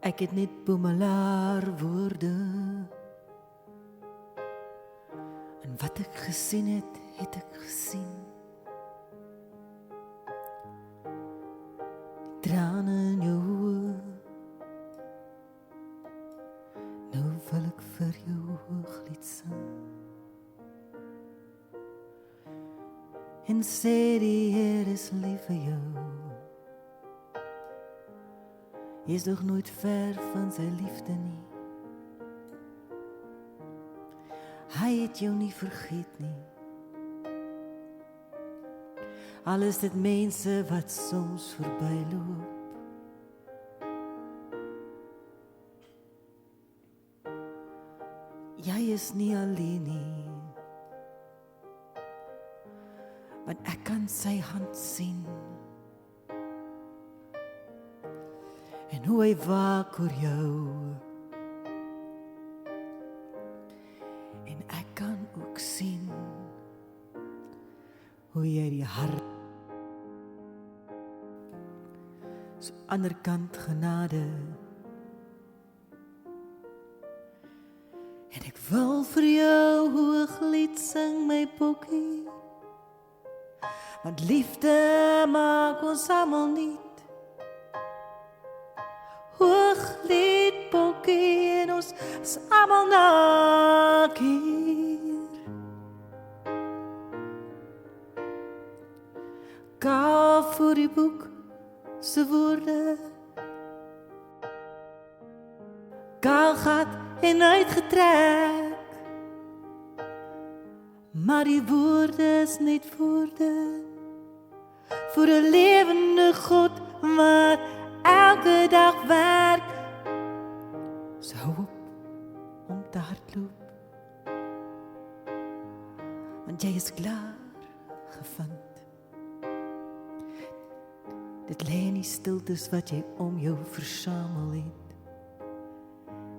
Ek het net boemelaar woorde. En wat ek gesien het, het ek gesien. Die trane in jou oë. Nou wil ek vir jou hooglied sing. En sê die Heer is lief vir jou. Jy is nog nooit ver van sy liefde nie. Hy het jou nie vergeet nie. Al is dit mense wat soms verbyloop. Jy is nie alleen nie. Want ek kan sy hand sien. En hoe hy waak oor jou. En ek kan ook sien hoe jy die hart so ander kant genade. En ek wil vir jou hooglied sing, my bokkie. Want liefde maak ons almal niet. Hooglied bokkie en ons is almal naak hier. Ga voor die boek se woorde. Kaal gat en uitgetrek. Maar die woorde is net woorde. Voor 'n lewende God wat elke dag werk. So hou op om te hardloop. Want jy is klaar gevind. Dit lê in die stiltes wat jy om jou versamel het.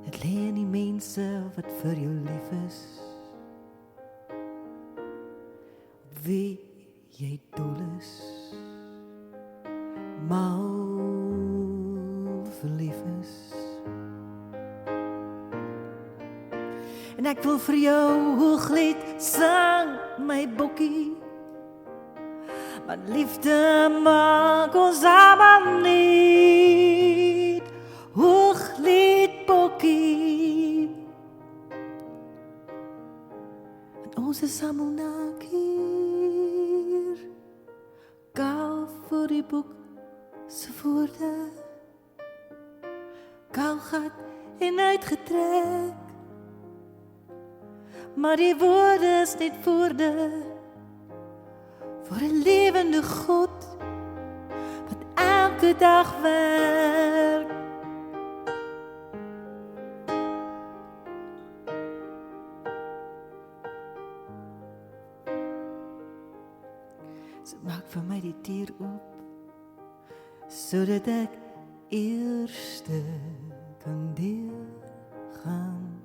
Dit lê in die mense wat vir jou lief is. Wie jy dol is. Mal verlief is. En ek wil vir jou hooglied sing, my bokkie. Want liefde maak ons almal niet. Hooglied bokkie. Want ons is almal naak hier. Kaal voor die boek se woorde. Kaal gat en uitgetrek. Maar die woorde is net woorde. Voor 'n lewende God wat elke dag werk. So maak vir my die deur oop, sodat ek eerste kan deel gaan.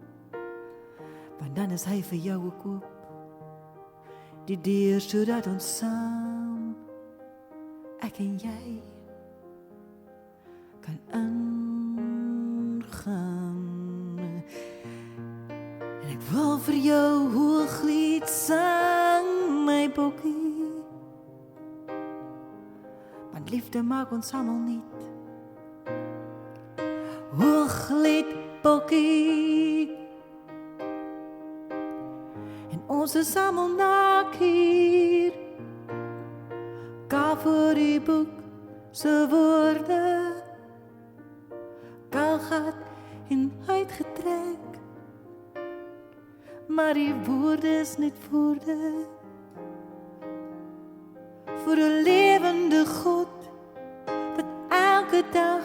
Want dan is hy vir jou ook oop. Die deur sodat ons saam, ek en jy, kan ingaan. En ek wil vir jou hooglied sing, my bokkie. Want liefde maak ons almal niet. Hooglied bokkie. En ons is almal naak hier. Kaal voor die boek se woorde. Kaal gat en uitgetrek. Maar die woorde is net woorde. Voor 'n lewende God wat elke dag